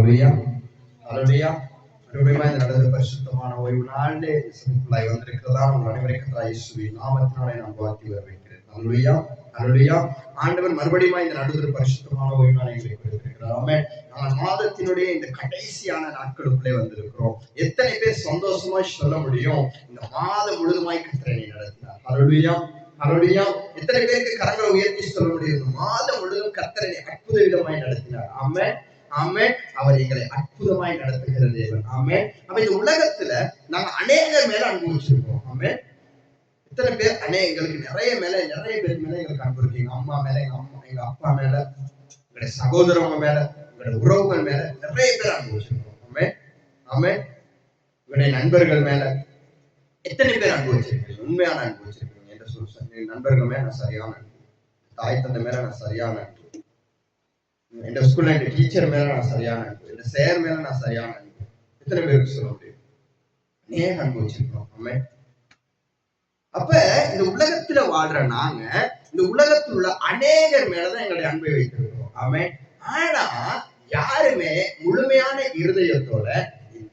ஹல்லேலூயா ஹல்லேலூயா. மறுபடியும் இந்த நடந்த பரிசுத்தமான ஓய்வு நாளிலே சபைக்குள்ளாய் வந்திருக்கிறதா உங்கள் அனைவருக்கும் இயேசுவின் நாமத்தினாலே நான் வாழ்த்தி வரவேற்கிறேன். ஹல்லேலூயா ஹல்லேலூயா. ஆண்டவர் மறுபடியும் இந்த நடுவர் பரிசுத்தமான ஓய்வு நாளை எங்களுக்கு கொடுத்திருக்கிறார். ஆமென். நாங்கள் மாதத்தினுடைய இந்த கடைசியான நாட்களுக்குள்ளே வந்திருக்கிறோம். எத்தனை பேர் சந்தோஷமாய் சொல்ல முடியும் இந்த மாதம் முழுதுமாய் கர்த்தரை நடத்தினார்? ஹல்லேலூயா ஹல்லேலூயா. எத்தனை பேருக்கு கரங்களை உயர்த்தி சொல்ல முடியும் இந்த மாதம் முழுவதும் கர்த்தரை அற்புத விதமாய் நடத்தினார்? ஆமென் ஆமென். அவர் எங்களை அற்புதமாய் நடத்துகிற தேவன். ஆமென். அப்ப இந்த உலகத்துல நாங்க அநேகர் மேல அனுபவிச்சிருக்கோம். ஆமென். எத்தனை பேர் எங்களுக்கு நிறைய பேர் மேல எங்களுக்கு அன்பு இருக்கு. எங்க அம்மா மேல, எங்க அப்பா மேல, எங்களுடைய சகோதரவங்க மேல, எங்களுடைய உறவுகள் மேல நிறைய பேர் அனுபவிச்சிருக்கோம். ஆமென் ஆமென். எங்களுடைய நண்பர்கள் மேல எத்தனை பேர் அனுபவிச்சிருக்கீங்க? உண்மையான அனுபவிச்சிருக்கீங்க என்று சொல்ல நண்பர்கள் மேல நான் சரியான அன்பு, தாய் தந்தை மேல நான் சரியான அன்பு, என் ஸ்கூல்ல என் டீச்சர் மேல நான் சரியான அன்பு, என் சேர் மேல நான் சரியான அன்பு. எத்தனை பேருக்கு சொல்ல முடியும்? அநேக அனுபவிச்சிருக்கோம். ஆமென். அப்ப இந்த உலகத்துல வாழ்ற நாங்க இந்த உலகத்தில் உள்ள அநேகர் மேலதான் எங்களுடைய அன்பை வைத்திருக்கிறோம். ஆமென். ஆனா யாருமே முழுமையான இருதயத்தோட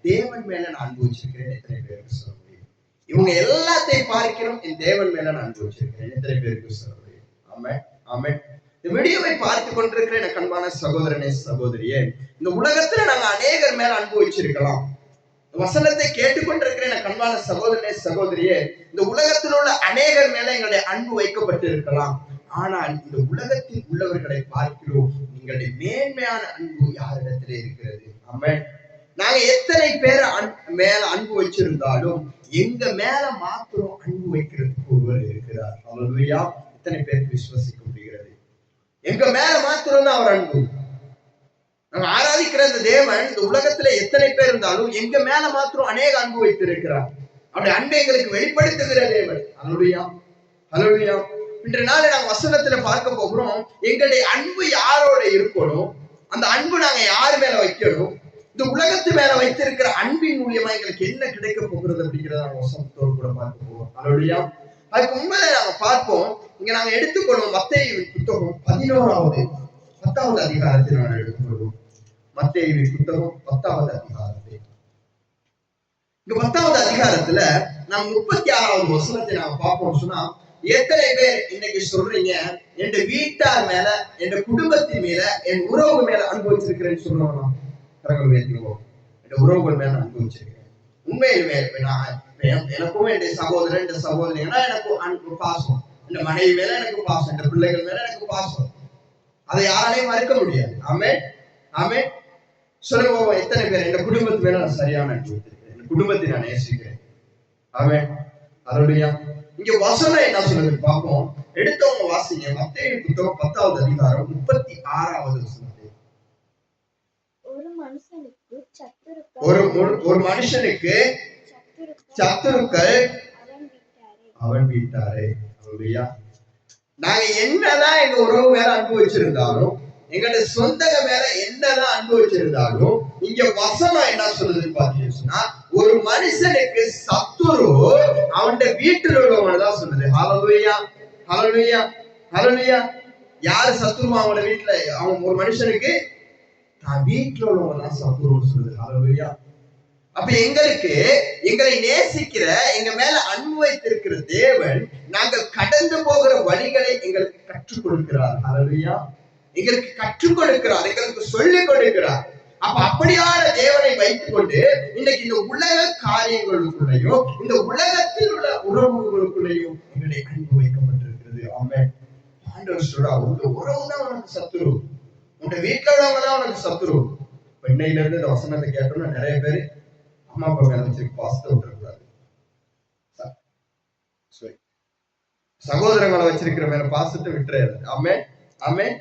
தேவன் மேல நான் அனுபவிச்சிருக்கிறேன் எத்தனை பேருக்கு சொல்ல முடியும்? இவங்க எல்லாத்தையும் பார்க்கிறோம் என் தேவன் மேல நான் அனுபவிச்சிருக்கிறேன் எத்தனை பேருக்கு சொல்ல முடியும்? ஆமென் ஆமென். இந்த வீடியோவை பார்த்து கொண்டிருக்கிற எனக்கு அன்பான சகோதரனே சகோதரியே, இந்த உலகத்துல நாங்க அநேகர் மேல அனுபவிச்சிருக்கலாம். வசனத்தை கேட்டுக்கொண்டிருக்கிற எனக்கு அன்பான சகோதரனே சகோதரியே, இந்த உலகத்தில் உள்ள அநேகர் மேல எங்களுடைய அன்பு வைக்கப்பட்டு இருக்கலாம். ஆனால் இந்த உலகத்தில் உள்ளவர்களை பார்க்கிறோம் எங்களுடைய மேன்மையான அன்பு யாரிடத்திலே இருக்கிறது? ஆமென். நாங்க எத்தனை பேர் மேல அன்பு வச்சிருந்தாலும் எங்க மேல மாத்திரம் அன்பு வைக்கிறதுக்கு ஒருவர் இருக்கிறார். ஹல்லேலூயா. எத்தனை பேருக்கு விசுவசிக்க முடிகிறது? எங்க மேல மாத்திரம் தான் அவர் அன்பு. நாங்க ஆராதிக்கிற இந்த தேவன் இந்த உலகத்துல எத்தனை பேர் இருந்தாலும் எங்க மேல மாத்திரம் அநேக அன்பு வைத்திருக்கிறார். அவருடைய அன்பை எங்களுக்கு வெளிப்படுத்துகிற தேவன். ஹல்லேலூயா ஹல்லேலூயா. இன்றைய நாளை நாங்க வசனத்துல பார்க்க போகிறோம். எங்களுடைய அன்பு யாரோட இருக்கணும், அந்த அன்பு நாங்க யார் மேல வைக்கணும், இந்த உலகத்து மேல வைத்திருக்கிற அன்பின் மூலியமா எங்களுக்கு என்ன கிடைக்க போகிறது அப்படிங்கிறத நாங்க வசனத்தோடு கூட பார்க்க போறோம். ஹல்லேலூயா. அதுக்கு முன்னாடி நாங்க பார்ப்போம். இங்க நாங்க எடுத்துக்கொள்வோம் மத்தேயு புத்தகம் 10வது அதிகாரத்தை நாங்கள் எடுத்துக்கொள்வோம். மத்தேயு புத்தகம் 10வது அதிகாரத்தை. இந்த 10வது அதிகாரத்துல நாம் 36வது வசனத்தை நாம பார்ப்போம். சொன்னா எத்தனை பேர் இன்னைக்கு சொல்றீங்க என் வீட்டார் மேல, என் குடும்பத்தின் மேல, என் உறவு மேல அனுபவிச்சிருக்கிறேன்னு சொல்லுவோம். கரங்கள் உயர்த்திடுவோம். என் உறவுகள் மேல அனுபவிச்சிருக்கிறேன். உண்மையிலுமே எனக்கும் என் சகோதரன் என் சகோதரினா எனக்கு அன்பு பாசம், என் மனைவி மேல எனக்கு பாசம், என் பிள்ளைகள் மேல எனக்கு பாசம். அதை யாராலையும் மறுக்க முடியாது. ஆமென் ஆமென். சொல்லுங்க, எத்தனை பேர் என் குடும்பத்து மேல நான் சரியான அன்பு வைத்திருக்கிறேன், என் குடும்பத்தை நான் நேசிக்கிறேன்? ஆமென். ஹல்லேலூயா. இங்க வசனம் என்ன சொல்லுது பார்ப்போம். எடுத்தவங்க வாசிங்க. மத்தேயு புத்தகம் 10வது அதிகாரம் 36வது வசனத்தை. ஒரு மனுஷனுக்கு சத்துருக்கள் அவன் வீட்டாரே. ஹல்லேலூயா. நாங்க என்னதான் எங்க உறவு மேல அன்பு வச்சிருந்தாலும், எங்களுடைய சொந்தங்க மேல என்னதான் அன்பு வச்சிருந்தாலும், இங்க வசனம் என்ன சொல்லுதுன்னு பாத்தீங்கன்னா, ஒரு மனுஷனுக்கு சத்துரு அவன் வீட்டில் உள்ளவன் தான் சொல்லுது. ஹல்லேலூயா ஹல்லேலூயா ஹல்லேலூயா. யாரு சத்துரு? அவனோட வீட்டுல அவன் ஒரு மனுஷனுக்கு தான் வீட்டுல உள்ளவங்க தான் சத்துருன்னு சொல்லுது. ஹல்லேலூயா. அப்ப எங்களை நேசிக்கிற, எங்க மேல அன்பு வைத்திருக்கிற தேவன் நாங்கள் கடந்து போகிற வழிகளை எங்களுக்கு கற்றுக் கொடுக்கிறார். ஹல்லேலூயா. எங்களுக்கு கற்றுக் கொடுக்கிறார், எங்களுக்கு சொல்லிக் கொடுக்கிறார். அப்ப அப்படியான தேவனை வைத்துக் கொண்டு இன்னைக்கு இந்த உலக காரியங்களுக்குள்ளேயும் இந்த உலகத்தில் உள்ள உறவுகளுக்குள்ளேயும் எங்களுடைய அன்பு வைக்கப்பட்டிருக்கிறது. ஆமென். ஆண்டவர் சொல்றா, உங்க உறவு தான் உனக்கு சத்துரு, உங்க வீட்டுல உள்ளவங்க தான் உனக்கு சத்துரு. பெண்ணையில இருந்து இந்த வசனத்தை கேட்டோம்னா நிறைய பேரு அம்மா அப்பா மேல வச்சிருக்க பாசத்தை விட்டுறக்கூடாது, சகோதரங்களை வச்சிருக்கிற மேல பாசத்தை விட்டுறாரு. ஆமென் ஆமென்.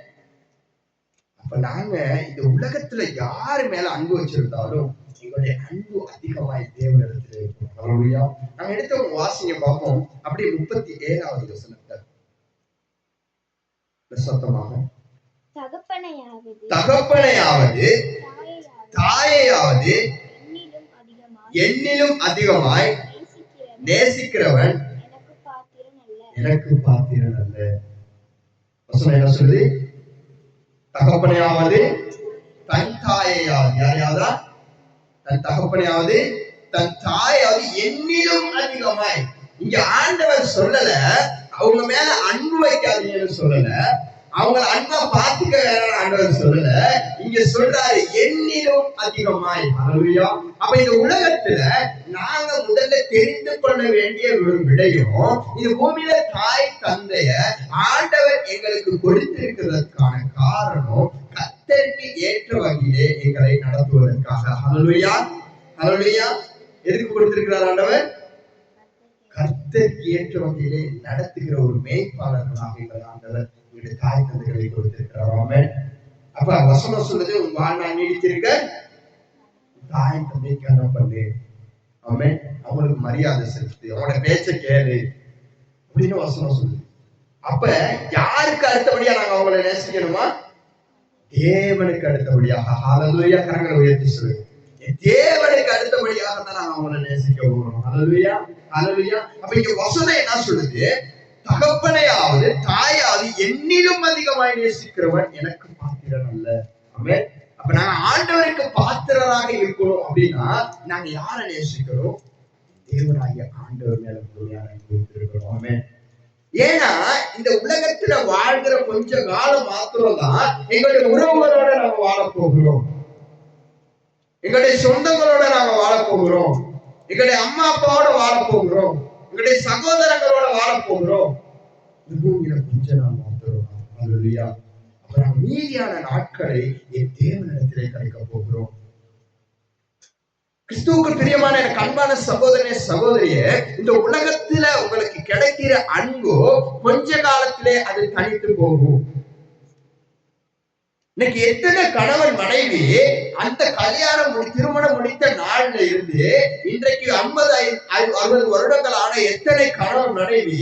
அப்ப நாங்க இந்த உலகத்துல யாரு மேல அன்பு வச்சிருந்தாலும் எங்களுடைய அன்பு அதிகமாய் தேவனிடத்துல இருக்கும். ஹல்லேலூயா. நாங்க எடுத்தவங்க வாசிங்க பார்ப்போம். அப்படியே 37வது வசனத்தை சத்தமாக. தகப்பனையாவது தாயையாவது என்னிலும் அதிகமாய் நேசிக்கிறவன் எனக்கு பாத்திரன் அல்ல. வசனம் என்ன சொல்லுது? தகப்பனையாவது தன் தாயையாவது, யாரையாவதா? தன் தகப்பனையாவது தன் தாயாவது என்னிலும் அதிகமாய். இங்க ஆண்டவர் சொல்லல அவங்க மேல அன்பு வைக்காதீங்கன்னு சொல்லல, அவங்களை அன்பா பார்த்துக்க வேற ஆண்டவர் சொல்லல. இங்க சொல்றாரு என்னிலும் அதிகமாய். ஹல்லேலூயா. அப்ப இந்த உலகத்துல நாங்க முதல்ல தெரிந்து கொள்ள வேண்டிய ஒரு விடயம், இந்த பூமியில தாய் தந்தைய ஆண்டவர் எங்களுக்கு கொடுத்திருக்கிறதுக்கான காரணம் கர்த்தருக்கு ஏற்ற வகையிலே எங்களை நடத்துவதற்காக. ஹல்லேலூயா. ஹல்லேலூயா. எதுக்கு கொடுத்திருக்கிறார் ஆண்டவர்? கர்த்தருக்கு ஏற்ற வகையிலே நடத்துகிற ஒரு மேய்ப்பாளர்களாக எங்கள் ஆண்டவர் எங்களுடைய தாய் தந்தைகளை கொடுத்திருக்கிறார். ஆமென். அப்ப வசனம் சொல்லுது, உன் வாழ்நாள் நீடித்திருக்க தாய் தந்தை கனம் பண்ணு. ஆமென். அவங்களுக்கு மரியாதை செலுத்து, அவனோட பேச்ச கேளு அப்படின்னு வசனம் சொல்லுது. அப்ப யாருக்கு அடுத்தபடியா நாங்க அவங்களை நேசிக்கணுமா? தேவனுக்கு அடுத்தபடியாக. ஹல்லேலூயா. கரங்களை உயர்த்தி சொல்லுங்க. தேவனுக்கு அடுத்தபடியாக தான் நாங்க அவங்களை நேசிக்க போறோம். ஹல்லேலூயா. ஹல்லேலூயா. அப்ப இங்க வசனம் என்ன சொல்லுது? தகப்பனையாவது தாயாவது என்னிலும் அதிகமாய் நேசிக்கிறவன் எனக்கு பாத்திரன் அல்ல. ஆமென். அப்ப நாங்க ஆண்டவருக்கு பாத்திரராக இருக்கிறோம் அப்படின்னா நாங்க யாரை நேசிக்கிறோம்? தேவனாகிய ஆண்டவர் மேல முழுமையான அன்பு இருக்கிறோம். ஆமென். ஏன்னா இந்த உலகத்துல வாழ்கிற கொஞ்ச காலம் மாத்திரம் தான் எங்களுடைய உறவுகளோட நம்ம வாழ போகிறோம், எங்களுடைய சொந்தங்களோட நாங்க வாழ போகிறோம், எங்களுடைய அம்மா அப்பாவோட வாழ போகிறோம், எங்களுடைய சகோதரங்களோட வாழ போகிறோம். பூமியில கொஞ்ச நாள் மாத்திரம். ஹல்லேலூயா. அப்புறம் மீதியான நாட்களை என் தேவனிடத்திலே கிடைக்க போகிறோம். கிறிஸ்துவுக்கு பிரியமான எனக்கு அன்பான சகோதரனே சகோதரியே, இந்த உலகத்துல உங்களுக்கு கிடைக்கிற அன்பு கொஞ்ச காலத்திலே அது தனித்து போகும். இன்னைக்கு எத்தனை கணவன் மனைவி அந்த கல்யாணம் திருமணம் முடித்த நாள்ல இருந்து இன்றைக்கு 50-60 வருடங்கள் ஆன எத்தனை கணவன் மனைவி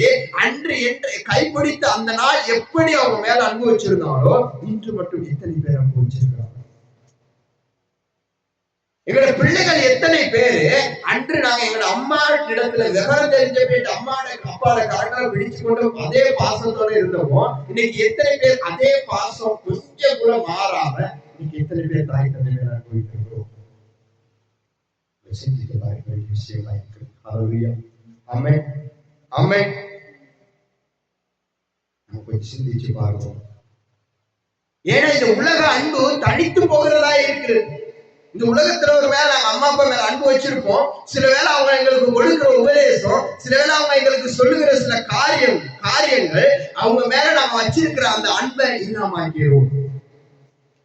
அன்று என்று கைப்பிடித்த அந்த நாள் எப்படி அவங்க மேல அனுபவிச்சிருந்தாலோ இன்று மட்டும் எத்தனை பேர் அனுபவிச்சிருக்கிறாங்க? எங்களோட பிள்ளைகள் எத்தனை பேரு அன்று நாங்க எங்களோட அம்மா இடத்துல விவரம் தெரிஞ்ச போயிட்டு அம்மாட அப்பாட கரங்களை பிடிச்சு கொண்டு அதே பாசத்தோட இருந்தோமோ, இன்னைக்கு எத்தனை பேர் அதே பாசம் கொஞ்சம் கூட மாறாம இன்னைக்கு எத்தனை பேர் தாய் தந்தை மேல அனுபவித்து இருக்கிறோம்? சிந்திக்க பார்க்க வேண்டிய விஷயமா இருக்கு. ஹல்லேலூயா. ஆமென். ஆமென். நம்ம கொஞ்சம் சிந்திச்சு பார்ப்போம். ஏன்னா இந்த உலக அன்பு தனித்து போகிறதா இருக்குது. இந்த உலகத்துல ஒரு வேலை நாங்க அம்மா அப்பா மேல அன்பு வச்சிருப்போம், சில வேளை அவங்க எங்களுக்கு கொடுக்கிற உபதேசம், சில வேளை அவங்க எங்களுக்கு சொல்லுகிற சில காரியங்கள் அவங்க மேல நாம வச்சிருக்கிற அந்த அன்பை இல்லாம ஆக்கிடுவோம்.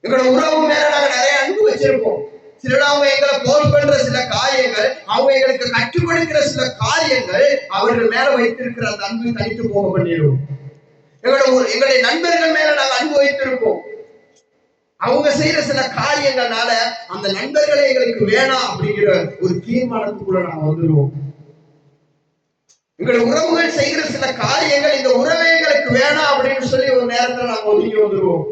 எங்களோட உறவு மேல நாங்க நிறைய அன்பு வச்சிருப்போம், சில வேளை அவங்க எங்களை போல் பண்ற சில காரியங்கள், அவங்க எங்களுக்கு கற்றுக் கொடுக்கிற சில காரியங்கள் அவர்கள் மேல வைத்திருக்கிற அந்த அன்பு தனித்து போக பண்ணிடுவோம். எங்களுடைய நண்பர்கள் மேல நாங்க அன்பு வைத்திருப்போம், அவங்க செய்யற சில காரியங்கள்னால அந்த நண்பர்களே எங்களுக்கு வேணாம் அப்படிங்கிற ஒரு தீர்மானத்துக்குள்ள நாங்க வந்துடுவோம். எங்களுடைய உறவுகள் செய்கிற சில காரியங்கள் இந்த உறவே எங்களுக்கு வேணாம் அப்படின்னு சொல்லி ஒரு நேரத்துல நாங்க ஒதுங்கி வந்துடுவோம்.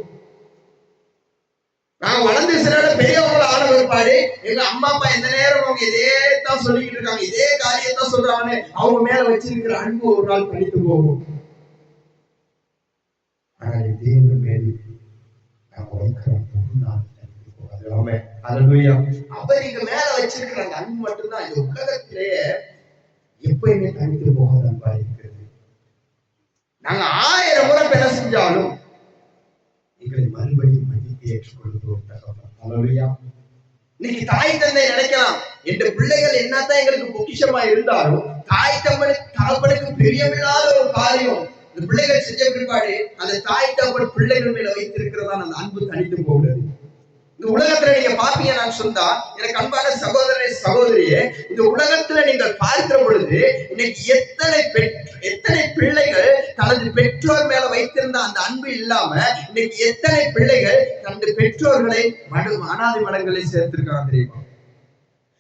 நாங்க வளர்ந்து சில பெரியவங்களை ஆன பிற்பாடு எங்க அம்மா அப்பா எந்த நேரம் அவங்க இதே தான் சொல்லிக்கிட்டு இருக்காங்க, இதே காரியத்தான் சொல்றாங்கன்னு அவங்க மேல வச்சிருக்கிற அன்பு ஒரு நாள் கழித்து போகும். தேவன் மேல் அவர் இங்க மேல வச்சிருக்கிற அந்த அன்பு மட்டும்தான் இந்த உலகத்திலேயே எப்பயுமே தனித்து போகாத அன்பா இருக்கிறது. நாங்க 1000 முறை பெற செஞ்சாலும் எங்களை மறுபடியும் மதிப்பு ஏற்றுக்கொள்கிறோம். இன்னைக்கு தாய் தந்தை நினைக்கலாம், என்ற பிள்ளைகள் என்னத்தான் எங்களுக்கு பொக்கிஷமா இருந்தாலும் தாய் தகப்பனுக்கு பிரியமில்லாத ஒரு காரியம் இந்த பிள்ளைகள் செஞ்ச பிற்பாடு அந்த தாய் தகப்பன் பிள்ளைகள் மேல வைத்திருக்கிறதா அந்த அன்பு தனித்து போகிறது. இந்த உலகத்துல நீங்க பாப்பீங்க, நான் சொன்னா எனக்கு அன்பான சகோதரனை சகோதரியே, இந்த உலகத்துல நீங்கள் பார்க்கிற பொழுது இன்னைக்கு எத்தனை பிள்ளைகள் தனது பெற்றோர் மேல வைத்திருந்த அந்த அன்பு இல்லாம இன்னைக்கு எத்தனை பிள்ளைகள் தனது பெற்றோர்களை அனாதை மடங்களில் சேர்த்திருக்காங்க தெரியுமா?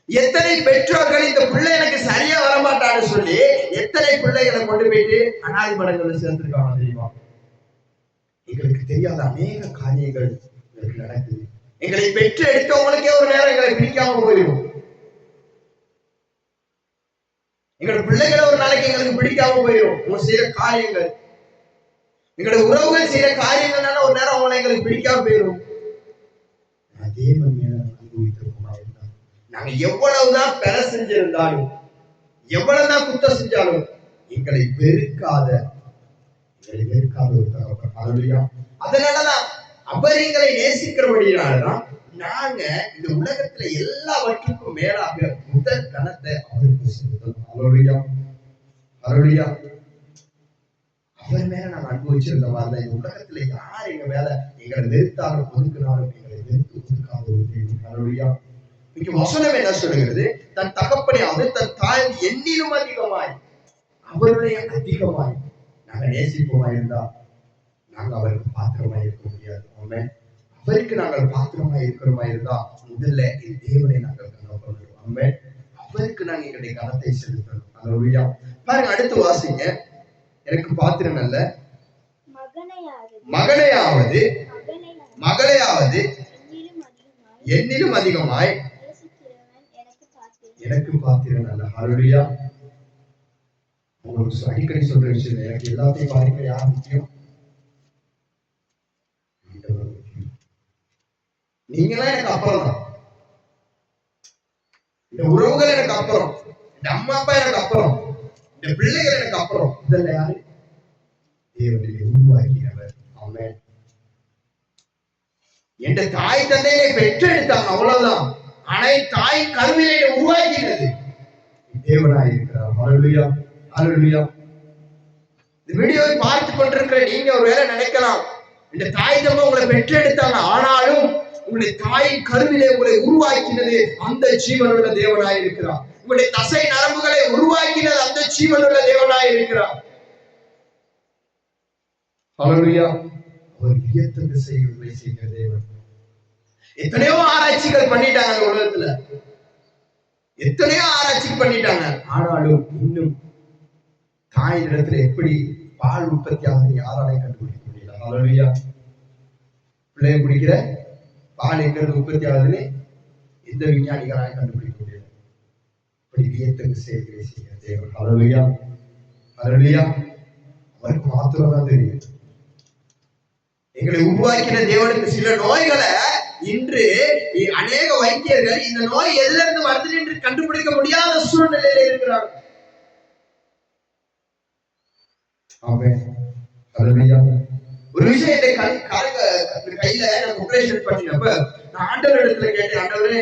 எத்தனை பெற்றோர்கள் இந்த பிள்ளை எனக்கு சரியா வரமாட்டான்னு சொல்லி எத்தனை பிள்ளைகளை கொண்டு போயிட்டு அனாதை மடங்களை சேர்த்திருக்காங்க தெரியுமா? எங்களுக்கு தெரியாத அநேக காரியங்கள் எங்களுக்கு நடக்குது. எங்களை பெற்று எடுத்தவங்களுக்கே ஒரு நேரம் எங்களை பிடிக்காம போயிடும். எங்களோட பிள்ளைகளை ஒரு நாளைக்கு எங்களுக்கு பிடிக்காம போயிடும். அவங்க செய்யற காரியங்கள், எங்களோட உறவுகள் செய்யற காரியங்கள்னால ஒரு நேரம் அவங்களை எங்களுக்கு பிடிக்காம போயிடும். தேவன் மேல அன்பு வைத்திருப்போமா இருந்தா நாங்க எவ்வளவுதான் பெற செஞ்சிருந்தாலும் எவ்வளவுதான் குத்தம் செஞ்சாலும் எங்களை வெறுக்காத ஒரு தகப்பன். ஹல்லேலூயா. அதனாலதான் அவர் எங்களை நேசிக்கிறபடினாலதான் நாங்க இந்த உலகத்துல எல்லாவற்றுக்கும் மேலாக முதல் கணத்தை அவருக்கு செலுத்தணும். ஹல்லேலூயா. ஹல்லேலூயா. அவர் மேல நாங்க அனுபவிச்சிருந்த மாதிரிதான் இந்த உலகத்துல யார் எங்க மேல எங்களை வெறுத்தாலும் ஒதுக்கினாலும் எங்களை வெறுத்து ஒதுக்காத ஒரு தேவன். ஹல்லேலூயா. இங்க வசனம் என்ன சொல்லுகிறது? தன் தகப்பனையாவது தன் தாய் என்னிலும் அதிகமாய் அவருடைய அதிகமாய் நாங்க நேசிப்போமா இருந்தா நாங்க அவருக்கு பாத்திரமாய் இருக்க முடியாது. ஆமென். அவருக்கு நாங்கள் பாத்திரமாய் இருக்கிறோமா இருந்தா முதல்ல என் தேவனை நாங்கள் கனப்படுறோம். ஆமென். அவருக்கு நாங்க எங்களுடைய கனத்தை செலுத்தணும். ஹல்லேலூயா. பாருங்க, அடுத்து வாசிங்க. எனக்கு பாத்திரம் அல்ல, மகனையாவது என்னிலும் அதிகமாய் எனக்கு பாத்திரம் அல்ல. ஹல்லேலூயா. உங்களுக்கு அடிக்கடி சொல்ற விஷயம், எனக்கு எல்லாத்தையும் பாருங்க, யார் முக்கியம்? நீங்களாம் எனக்கு அப்புறம் தான். இந்த உறவுகள் எனக்கு அப்புறம், இந்த அம்மா அப்பா எனக்கு அப்புறம், இந்த பிள்ளைகள் எனக்கு அப்புறம். இதெல்லாம் யாரு? தேவனை உருவாக்கினவர். ஆமென். என் தாய் தந்தையை பெற்றெடுத்தாங்க, அவ்வளவுதான். ஆனா தாய் கருவிலை உருவாக்கினது தேவனாய் இருக்கிறார். ஹல்லேலூயா. ஹல்லேலூயா. இந்த வீடியோவை பார்த்து கொண்டிருக்கிற நீங்க ஒரு வேளை நினைக்கலாம், இந்த தாய் தந்தை உங்களை பெற்றெடுத்தாங்க, ஆனாலும் உங்களுடைய தாயின் கருவிலே உங்களை உருவாக்கினது அந்த ஜீவனுள்ள தேவனாய் இருக்கிறார். உங்களுடைய தசை நரம்புகளை உருவாக்கினது அந்த ஜீவனுள்ள தேவனாய் இருக்கிறார். ஹல்லேலூயா. அவர் வியத்தகு செய்கிறதை செய்கிற தேவன். எத்தனையோ ஆராய்ச்சிகள் பண்ணிட்டாங்க அந்த உலகத்துல, எத்தனையோ ஆராய்ச்சி பண்ணிட்டாங்க, ஆனாலும் இன்னும் தாய் இடத்துல எப்படி பால் உற்பத்தி ஆகுது யாராலையும் கண்டுபிடிக்க முடியல. ஹல்லேலூயா. பிள்ளைய குடிக்கிற பால் எங்கிறது உற்பத்தி ஆகுதுன்னு எந்த விஞ்ஞானிகளாலையும் கண்டுபிடிக்க முடியல. இப்படி வியத்தகு செய்கிறதை செய்கிற தேவன். ஹல்லேலூயா. ஹல்லேலூயா. அவருக்கு மாத்திரம் தான் தெரியும். எங்களை உருவாக்கின தேவனுக்கு சில நோய்களை இன்று அநேக வைத்தியர்கள் இந்த நோய் எதுல இருந்து வருது என்று கண்டுபிடிக்க முடியாத சூழ்நிலையில இருக்கிறார். ஒரு விஷயத்தை கையில ஆபரேஷன் பண்ணினப்ப நான் ஆண்டவர் இடத்துல கேட்டேன், ஆண்டவரே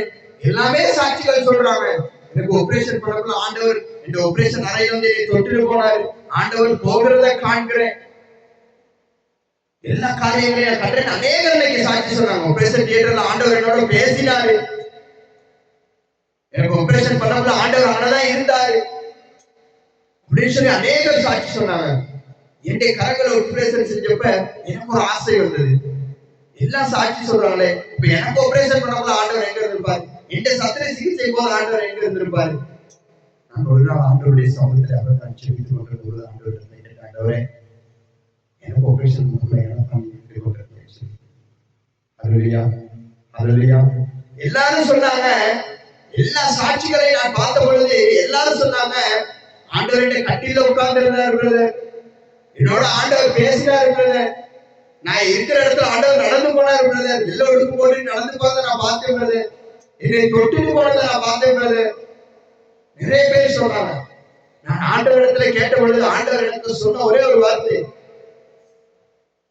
எல்லாமே சாட்சிகள் சொல்றாங்க, எனக்கு ஆபரேஷன் பண்ணப்ப ஆண்டவர் இந்த ஆபரேஷன் அறையில வந்து தொட்டு போனாரு, ஆண்டவர் போகிறத காண்கிறேன், எல்லா காரியங்களையும் கண்டேன். அநேகர் இன்னைக்கு சாட்சி சொன்னாங்க, ஆபரேஷன் தியேட்டர்ல ஆண்டவர் என்னோட பேசினாரு, எனக்கு ஆபரேஷன் பண்ணப்ப ஆண்டவர் அங்கதான் இருந்தாரு அப்படின்னு சொல்லி அநேகர் சாட்சி சொன்னாங்க. என்னுடைய கரங்களை ஆபரேஷன் செஞ்சப்ப எனக்கு ஒரு ஆசை வந்தது, எல்லாம் சாட்சி சொல்றாங்களே, இப்ப எனக்கு ஆபரேஷன் பண்ணப்ப ஆண்டவர் எங்க இருந்திருப்பாரு, என் சத்திர சிகிச்சை போது ஆண்டவர் எங்க இருந்திருப்பாரு. நான் ஒரு நாள் ஆண்டவருடைய சமூகத்தில் அவர் நான் செவித்துக் கொண்டிருந்த ஆண்டவர் ஆண்டவரே எனக்கு ஆபரேஷன் எல்லாரும் சொன்னாங்க. எல்லா சாட்சிகளையும் நான் பார்த்த பொழுது எல்லாரும் சொன்னாங்க, ஆண்டவருடைய கட்டில உட்கார்ந்து இருந்தார், என்னோட ஆண்டவர் பேசினார், நான் இருக்கிற இடத்துல ஆண்டவர் நடந்து போனார், வெள்ள ஒடுக்கு போட்டு நடந்து போறதை நான் பார்த்தேன், என்னை தொட்டுட்டு போனதை நான் பார்த்தேன். நிறைய பேர் சொன்னாங்க. நான் ஆண்டவர் இடத்துல கேட்ட பொழுது ஆண்டவர் எனக்கு சொன்ன ஒரே ஒரு வார்த்தை,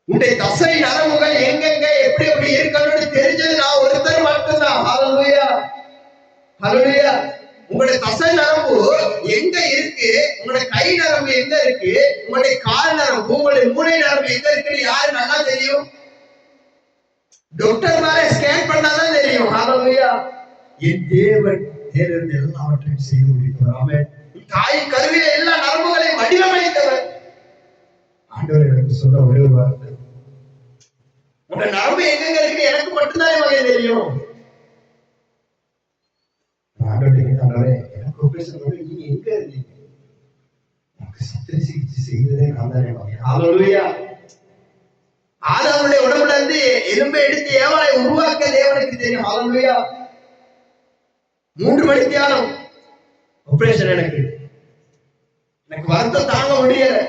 உன்னுடைய தசை நரம்புகள் எங்கெங்க எப்படி எப்படி இருக்கணும்னு தெரிஞ்சது நான் ஒருத்தர் மட்டும்தான். ஹல்லேலூயா. ஹல்லேலூயா. உங்களுடைய தசை நரம்பு எங்க இருக்கு, உங்களுடைய கை நரம்பு எங்க இருக்கு, உங்களுடைய கால் நரம்பு, உங்களுடைய மூளை நரம்பு எங்க இருக்குன்னு யாரு நல்லா தெரியும்? டாக்டர் மேல ஸ்கேன் பண்ணாதான் தெரியும். ஹல்லேலூயா. என் தேவன் நேரில் எல்லாவற்றையும் செய்து முடித்தவர். ஆமென். தாயின் கருவில எல்லா நரம்புகளையும் வடிவமைத்தவர். ஆண்டவர் எனக்கு சொன்ன ஒரே ஒரு வார்த்தை, உங்க நரம்பு எங்க இருக்கு எனக்கு மட்டும்தான் வகை தெரியும். எனக்கு ஆபரேஷன் பண்ணி நீ எங்க இருக்கீங்க, எனக்கு சத்திர சிகிச்சை செய்ததே நான் தானே. ஹல்லேலூயா. ஆதாமுடைய உடம்புல இருந்து எலும்பை எடுத்து ஏவாளை உருவாக்க தேவனுக்கு தெரியும். ஹல்லேலூயா. 3 மணி தியானம் ஆபரேஷன், எனக்கு வருத்தம் தாங்க முடியல.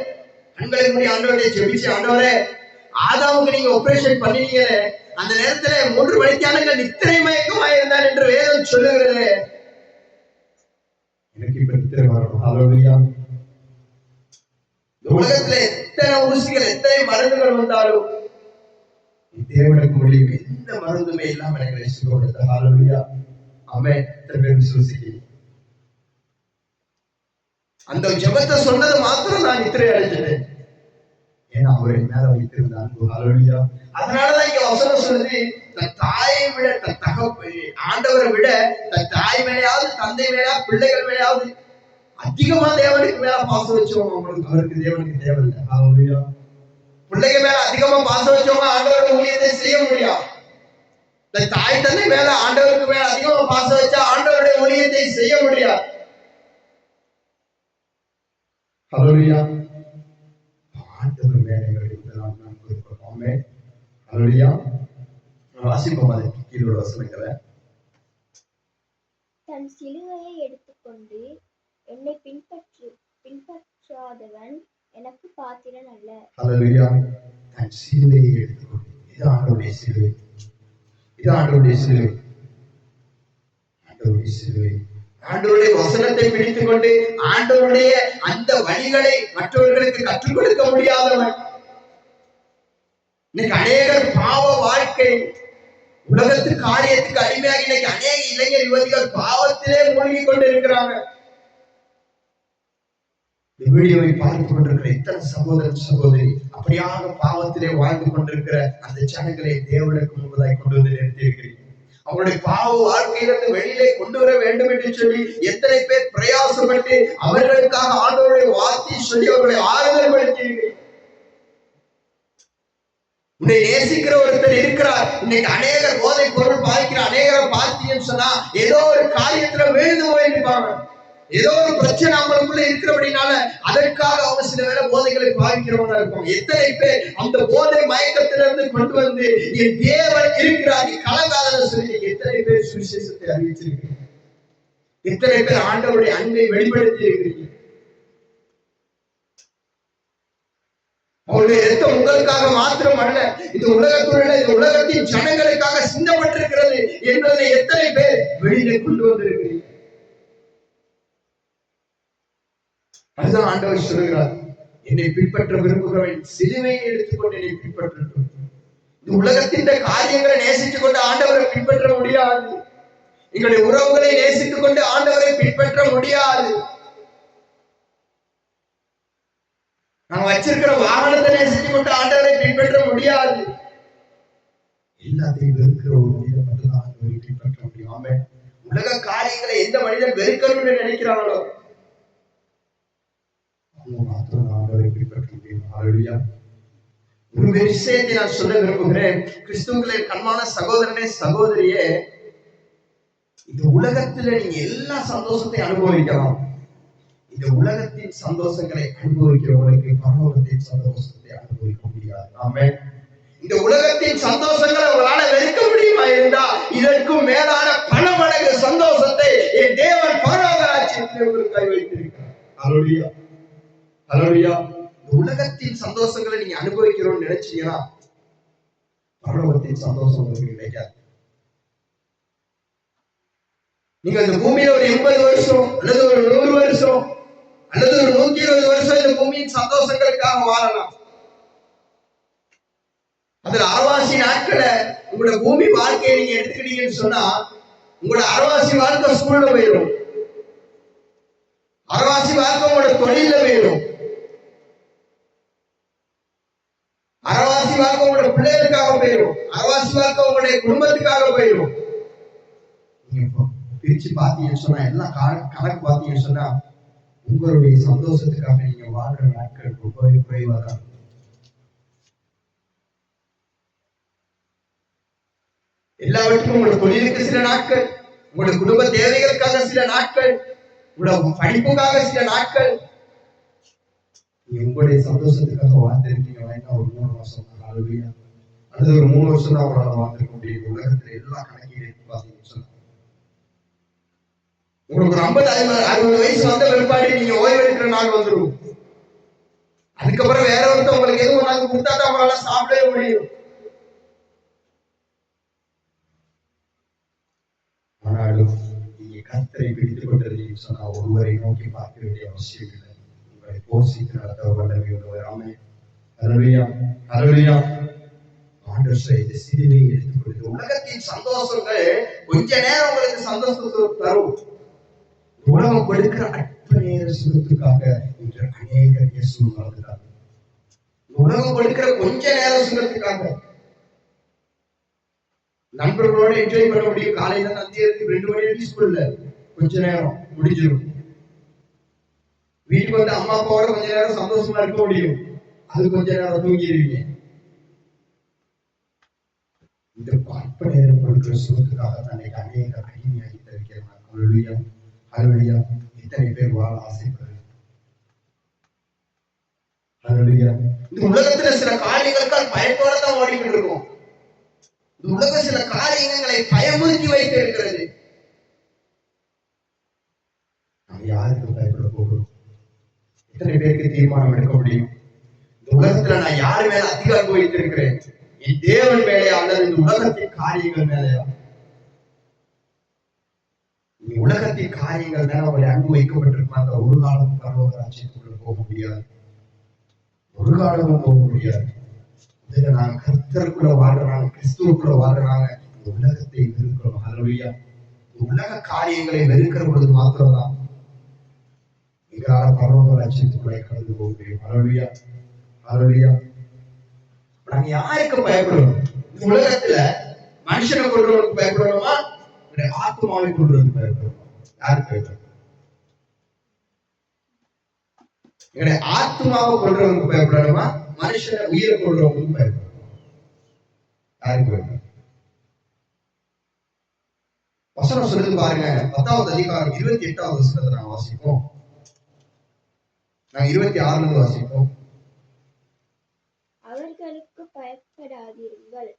கண்களுக்கு முடி ஆண்டவரே ஜெபிச்சு, ஆண்டவரே ஆதாமுக்கு நீங்க ஆபரேஷன் பண்ணினீங்களே, அந்த நேரத்துல 3 மணித்தியாலங்கள் நித்திரை மயக்கமாயிருந்தார் என்று வேதம் சொல்லுகிறது. எனக்கு இப்ப நித்திரை வரணும். ஹல்லேலூயா. இந்த உலகத்துல எத்தனை ஊசிகள் எத்தனை மருந்துகள் வந்தாலும் தேவனுக்கு முடியும் எந்த மருந்துமே இல்லாம எனக்கு ரட்சிக்க கொடுத்த. ஹல்லேலூயா. ஆமென். எத்தனை பேர் விசுவாசிக்கிறீங்க? அந்த ஜெபத்தை சொன்னது மாத்திரம் நான் நித்திரை அடைஞ்சிட்டேன். ஏன்னா அவர் என் மேல வைத்திருந்த அன்பு. ஹல்லேலூயா. அதனாலதான் இங்க வசனம் சொல்லுது, தன் தாயை விட தன் ஆண்டவரை விட தன் தாய் மேலேயாவது தந்தை மேலேயாவது பிள்ளைகள் மேலேயாவது அதிகமா தேவனுக்கு மேல பாசம் வச்சவங்க அவருக்கு தேவனுக்கு தேவையில்லை. ஹல்லேலூயா. பிள்ளைங்க மேல அதிகமா பாசம் வச்சவங்க ஆண்டவரோட ஊழியத்தை செய்ய முடியாது. தன் தாய் தந்தை மேல ஆண்டவருக்கு மேல அதிகமா பாசம் வச்சா ஆண்டவருடைய ஊழியத்தை செய்ய முடியாது. ஹல்லேலூயா. ஆண்டவர் மேலே நாம் கொடுப்போமே. ஹல்லேலூயா. வாசிப்போம் அதை கீழோட வசனங்களை. தன் சிலுவையை எடுத்துக்கொண்டு என்னை பின்பற்றாதவன் எனக்கு பாத்திரன் அல்ல. ஹல்லேலூயா. தன் சிலுவையை எடுத்துக்கொண்டு, இது ஆண்டவருடைய சிலுவை, இது ஆண்டவருடைய சிலுவை, ஆண்டவருடைய சிலுவை. ஆண்டவருடைய வசனத்தை பிடித்துக் கொண்டு ஆண்டவருடைய அந்த வழிகளை மற்றவர்களுக்கு கற்றுக் கொடுக்க முடியாதவன். இன்னைக்கு அநேகர் பாவ வாழ்க்கை உலகத்து காரியத்துக்கு அடிமையாக இன்னைக்கு அநேக இளைஞர் யுவதிகள் பாவத்திலே மூழ்கி கொண்டு இருக்கிறாங்க. வீடியோவை பார்த்துக் கொண்டிருக்கிற எத்தனை சகோதரன் சகோதரி அப்படியாக பாவத்திலே வாழ்ந்து கொண்டிருக்கிற அந்த ஜனங்களை தேவனுக்கு முன்பதாய் கொண்டு வந்து நிறுத்தியிருக்கிறீங்க. அவருடைய பாவ வாழ்க்கையிலிருந்து வெளியிலே கொண்டு வர வேண்டும் என்று சொல்லி எத்தனை பேர் பிரயாசப்பட்டு அவர்களுக்காக ஆண்டவருடைய வார்த்தையை சொல்லி அவர்களை ஆறுதல் படுத்தி உன்னை நேசிக்கிற ஒருத்தர் இருக்கிறார். இன்னைக்கு அநேகர் போதை பொருள் பாதிக்கிற அநேகரை பார்த்தீங்கன்னு சொன்னா ஏதோ ஒரு காரியத்துல விழுந்து போயிருப்பாங்க. ஏதோ ஒரு பிரச்சனை அவங்களுக்குள்ள இருக்கிறபடினால அதற்காக அவங்க சில வேளை போதைகளை பாதிக்கிறவங்க இருப்பாங்க. எத்தனை பேர் அந்த போதை மயக்கத்திலிருந்து கொண்டு வந்து என் தேவன் இருக்கிறார், நீ கலங்காத சொல்லி எத்தனை பேர் சுவிசேஷத்தை அறிவிச்சிருக்கீங்க? எத்தனை பேர் ஆண்டவருடைய அன்பை வெளிப்படுத்தி இருக்கிறீங்க? அவருடைய ரத்தம் உங்களுக்காக மாத்திரம் அல்ல, இந்த உலகத்துள்ள இந்த உலகத்தின் ஜனங்களுக்காக சிந்தப்பட்டிருக்கிறது என்பதை எத்தனை பேர் வெளியிலே கொண்டு வந்திருக்கிறீங்க? அதுதான் ஆண்டவர் சொல்லுகிறார், என்னை பின்பற்ற விரும்புகிறவன் சிலுவையை எடுத்துக்கொண்டு என்னை பின்பற்றட்டும். இந்த உலகத்தின் காரியங்களை நேசித்துக் கொண்டு ஆண்டவரை பின்பற்ற முடியாது. எங்களுடைய உறவுகளை நேசித்துக் கொண்டு ஆண்டவரை பின்பற்ற முடியாது. நாங்க வச்சிருக்கிற வாகனத்தை நேசித்துக் கொண்டு ஆண்டவரை பின்பற்ற முடியாது. எல்லாத்தையும் வெறுக்கிற ஒரு மனிதன் மட்டும்தான் ஆண்டவரை பின்பற்ற முடியும். ஆமென். உலக காரியங்களை எந்த மனிதன் வெறுக்கணும்னு நினைக்கிறாங்களோ மாத்திரம் ஆண்டவரை பின்பற்ற முடியும். ஹல்லேலூயா. ஒரு விஷயத்தை நான் சொல்ல விரும்புகிறேன். கிறிஸ்துவுக்குள்ளே கண்மான சகோதரனே சகோதரியே, இந்த உலகத்துல நீங்க எல்லா சந்தோஷத்தை அனுபவிக்கலாம். இந்த உலகத்தின் சந்தோஷங்களை அனுபவிக்கிறவங்களுக்கு பரலோகத்தின் சந்தோஷத்தை அனுபவிக்க முடியாது. ஆமென். இந்த உலகத்தின் சந்தோஷங்களை உங்களால வெறுக்க முடியுமா இருந்தா இதற்கும் மேலான பல மடங்கு சந்தோஷத்தை என் தேவன் பரலோக ராஜ்யத்திலே உங்களுக்கு வைத்திருக்கிறார். ஹல்லேலூயா. ஹல்லேலூயா. இந்த உலகத்தின் சந்தோஷங்களை நீங்க அனுபவிக்கிறோம்னு நினைச்சீங்கன்னா பரலோகத்தின் சந்தோஷம் உங்களுக்கு கிடைக்காது. நீங்க இந்த பூமியில ஒரு 80 வருஷம் அல்லது ஒரு 100 வருஷம் அல்லது ஒரு 120 வருஷம் இந்த பூமியின் சந்தோஷங்களுக்காக வாழலாம். அதுல அரைவாசி நாட்களை உங்களோட பூமி வாழ்க்கையை நீங்க எடுத்துக்கிட்டீங்கன்னு சொன்னா உங்களோட அரைவாசி வாழ்க்கை ஸ்கூல்ல போயிடும், அரைவாசி வாழ்க்கை உங்களோட தொழில போயிடும், அரைவாசி வாழ்க்கை உங்களோட பிள்ளைகளுக்காக போயிடும், அரைவாசி வாழ்க்கை உங்களுடைய குடும்பத்துக்காக போயிடும். நீங்க பிரிச்சு பாத்தீங்கன்னு சொன்னா எல்லாம் கணக்கு பாத்தீங்கன்னு சொன்னா உங்களுடைய சந்தோஷத்துக்காக நீங்க வாழ்ற நாட்கள் ரொம்பவே குறைவாக. எல்லாவற்றுக்கும் உங்களோட தொழிலுக்கு சில நாட்கள், உங்களோட குடும்ப தேவைகளுக்காக சில நாட்கள், உங்களோட படிப்புக்காக சில நாட்கள், நீங்க உங்களுடைய சந்தோஷத்துக்காக வாழ்ந்திருக்கீங்க. ஒரு 3 வருஷம் அல்லது ஒரு 3 வருஷம் தான் உங்களால வாழ்ந்திருக்க முடியும். உலகத்துல எல்லா கணக்கையும் பாத்தீங்கன்னு சொன்னா உங்களுக்கு ஒரு 50-60 வயசு வந்த பிற்பாடு நீங்க ஓய்வு எடுக்கிற நாள் வந்துடும். அதுக்கப்புறம் வேற ஒருத்தர் உங்களுக்கு எதுவும் நாங்க கொடுத்தா தான் உங்களால சாப்பிடவே முடியும். ஆனாலும் நீங்க கர்த்தரை பிடித்துக் கொண்டிருந்தீங்கன்னு சொன்னா ஒருவரை நோக்கி பார்க்க வேண்டிய அவசியம் இல்லை. உங்களை போஷித்து நடத்த வல்லமை உள்ளவர். ஆமென். ஹல்லேலூயா, ஹல்லேலூயா. ஆண்டவர் இந்த சிலுவையை எடுத்துக்கொண்டு உலகத்தின் சந்தோஷங்கள் கொஞ்ச நேரம் உங்களுக்கு சந்தோஷத்தை தரும். உலகம் கொடுக்கிற அற்ப நேர சுகத்துக்காக இன்று அநேகர் இயேசுவை மறந்துட்டாங்க. உலகம் கொடுக்கிற கொஞ்ச நேரம் சுகத்துக்காக நண்பர்களோட என்ஜாய் பண்ண முடியும். காலையில மதியத்துக்கு 2 மணி வரைக்கும் ஸ்கூல்ல கொஞ்ச நேரம் முடிஞ்சிடும். வீட்டுக்கு வந்து அம்மா அப்பாவோட கொஞ்ச நேரம் சந்தோஷமா இருக்க முடியும். அது கொஞ்ச நேரம் தூங்கிடுவீங்க. இந்த அற்ப நேரம் கொடுக்கிற சுகத்துக்காக தன்னை அநேக அடிமையாகி தவிக்கிறாங்க. ஹல்லேலூயா, ஹல்லேலூயா. இத்தனை பேர் வாழ ஆசைப்படுறாங்க. ஹல்லேலூயா. இந்த உலகத்துல சில காரியங்களுக்கால் பயத்தோட தான் ஓடிக்கிட்டு இருக்கோம். இந்த உலகம் சில காரியங்களை பயமுறுத்தி வைத்து இருக்கிறது. நாம் யாருக்கு பயப்பட போகிறோம்? எத்தனை பேருக்கு தீர்மானம் எடுக்க முடியும்? இந்த உலகத்துல நான் யாரு மேல அதிகாரம் வைத்திருக்கிறேன்? என் தேவன் மேலையா அல்லது இந்த உலகத்தின் காரியங்கள் மேலையா? உலகத்தின் காரியங்கள் மேல அவரை அன்பு வைக்கப்பட்டிருக்கும். அந்த ஒரு காலமும் பரலோக ராஜ்யத்துக்குள்ள போக முடியாது. ஒரு காலமும் போக முடியாது. இதுல நாங்க கர்த்தருக்குள்ள வாழ்றாங்க, கிறிஸ்துவுக்குள்ள வாழ்றாங்க. இந்த உலகத்தை வெறுக்கிறோம். ஹல்லேலூயா. உலக காரியங்களை வெறுக்கிற பொழுது மாத்திரம்தான் எங்களால பரலோக ராஜ்யத்துக்குள்ளே கடந்து போக முடியும். ஹல்லேலூயா, ஹல்லேலூயா. நாங்க யாருக்கு பயப்படணும்? இந்த உலகத்துல மனுஷனை கொள்றவனுக்கு பயப்படணுமா? ஆத்மாவை கொள்றதுக்கு பயப்படணும். யாருக்கு பயப்படணும்? எங்களுடைய ஆத்மாவை கொள்றவனுக்கு பயப்படணுமா? மனுஷனை உயிரை கொள்றவங்களுக்கு பயப்படணும். யாருக்கு பயப்படணும்? வசனம் சொல்லுது பாருங்க. 10வது அதிகாரம் 28வது வசனத்தை நாங்க வாசிப்போம். நாங்க 26ல வாசிப்போம். அவர்களுக்கு பயப்படாதீர்கள்.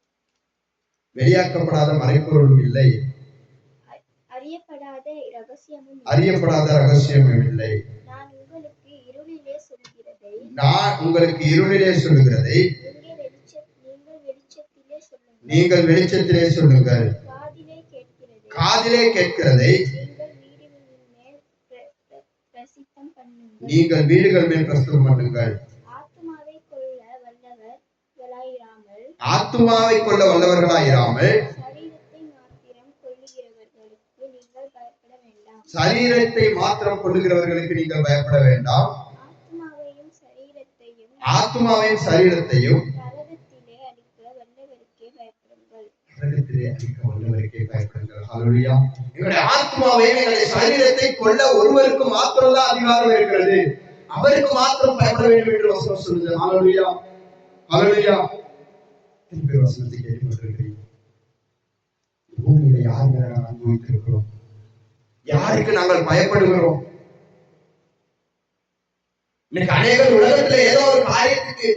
வெளியாக்கப்படாத மறைப்பொருளும் இல்லை, அறியப்படாத ரகசியமும் இல்லை. நான் உங்களுக்கு இருளிலே சொல்லுகிறதை நீங்கள் வெளிச்சத்திலே சொல்லுங்கள். காதிலே கேட்கிறதை நீங்கள் வீடுகள் மேல் பிரசித்தம் பண்ணுங்கள். ஆத்துமாவை கொள்ள வல்லவர்களாயிராமல் சரீரத்தை மாத்திரம் கொள்ளுகிறவர்களுக்கு நீங்கள் பயப்பட வேண்டாம். ஆத்துமாவையும் சரீரத்தையும் ஹல்லேலூயா. எங்களுடைய ஆத்மாவையும் எங்களுடைய சரீரத்தை கொள்ள ஒருவருக்கு மாத்திரம் தான் அதிகாரம் இருக்கிறது. அவருக்கு மாத்திரம் பயப்பட வேண்டும் என்று வசனம் சொல்லுது. ஹல்லேலூயா, ஹல்லேலூயா. வசனத்தை கேட்டுக்கொண்டிருக்கிறீங்க. பூமியில யார் மேல நாங்கள் அனுபவித்திருக்கிறோம்? யாருக்கு நாங்கள் பயப்படுகிறோம்? இன்னைக்கு அநேகர் உலகத்துல ஏதோ ஒரு காரியத்துக்கு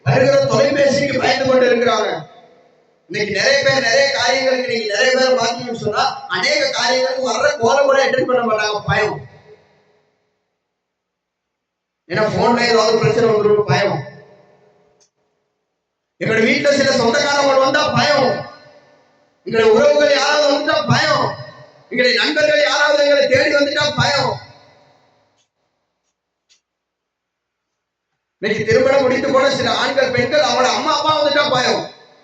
வருகிற தொலைபேசிக்கு பயந்து கொண்டு இருக்கிறாங்க. இன்னைக்கு நிறைய பேர் நிறைய காரியங்களுக்கு நீங்க நிறைய பேர் பாத்தீங்கன்னு சொன்னா அநேக காரியங்களுக்கு வர்ற கோலம் கூட அட்டெண்ட் பண்ண மாட்டாங்க. பயம். ஏன்னா போன்ல ஏதாவது பிரச்சனை வந்துடும், பயம். எங்களுடைய வீட்டுல சில சொந்தக்காரங்க வந்தா பயம். எங்களுடைய உறவுகள் யாராவது வந்துட்டா பயம். எங்களுடைய நண்பர்கள் யாராவது எங்களை தேடி வந்துட்டா பயம். இன்னைக்கு திருமணம் முடித்து போன சில ஆண்கள் பெண்கள் அவங்களோட அம்மா அப்பா வந்துட்டா பயம்.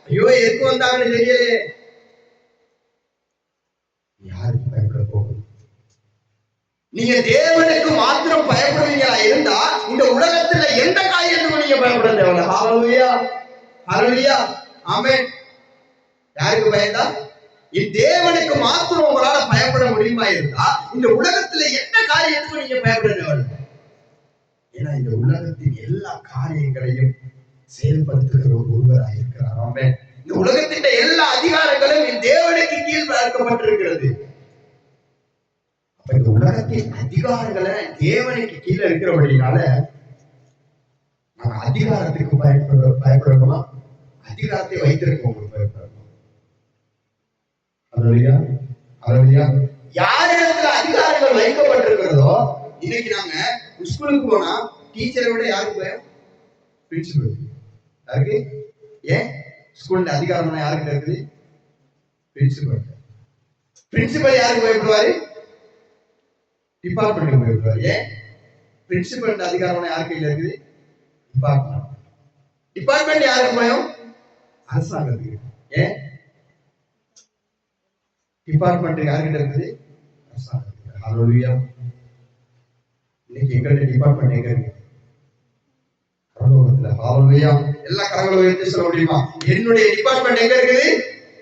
ஐயோ எதுக்கு வந்தாங்கன்னு தெரியலையே. யாருக்கு பயப்பட போகும்? நீங்க தேவனுக்கு மாத்திரம் பயப்படுவீங்களா இருந்தா இந்த உலகத்துல எந்த காரியத்துக்கும் நீங்க பயப்பட தேவையில்லை. ஹல்லேலூயா, ஹல்லேலூயா, ஆமென். யாருக்கு பயந்தா? தேவனுக்கு மாத்திரம் உங்களால பயப்பட முடியுமா இருந்தா இந்த உலகத்துல எந்த காரியத்துக்கும் நீங்க பயப்பட தேவையில்லை. ஏன்னா இந்த உலகத்தின் எல்லா காரியங்களையும் செயல்படுத்துகிற ஒருவராக இருக்கிறார். ஆமென். இந்த உலகத்தின் எல்லா அதிகாரங்களும் தேவனுக்கு கீழ் பார்க்கப்பட்டிருக்கிறது. அப்ப இந்த உலகத்தின் அதிகாரங்களை தேவனுக்கு கீழே இருக்கிறபடினால நாங்க அதிகாரத்துக்கு பயப்படணுமா? அதிகாரத்தை வைத்திருக்கவங்களுக்கு பயப்படணும். ஹல்லேலூயா, ஹல்லேலூயா. யாரிடத்துல அதிகாரங்கள் வைக்கப்பட்டிருக்கிறதோ இன்னைக்கு நாங்க ஸ்கூலுக்கு போனா டீச்சரை விட யாருக்கு பயம்? பிரின்சிபல். யாருக்கு? ஏன் ஸ்கூல்ல அதிகாரம் யாருக்கு இருக்குது? பிரின்சிபல். பிரின்சிபல் யாருக்கு பயப்படுவாரு? டிபார்ட்மெண்ட்டுக்கு பயப்படுவாரு. ஏன்? பிரின்சிபல் அதிகாரம் யார் கையில இருக்குது? டிபார்ட்மெண்ட். டிபார்ட்மெண்ட் யாருக்கு பயம்? அரசாங்கத்துக்கு. ஏன்? டிபார்ட்மெண்ட் யார்கிட்ட இருக்குது? அரசாங்கத்துக்கு. ஹalleluya. இன்னைக்கு எங்களுடைய டிபார்ட்மெண்ட் எங்க இருக்கு? பரலோகத்துல. ஹalleluya. எல்லா கரங்களை உயர்த்தி சொல்ல முடியுமா? என்னுடைய டிபார்ட்மெண்ட் எங்க இருக்குது?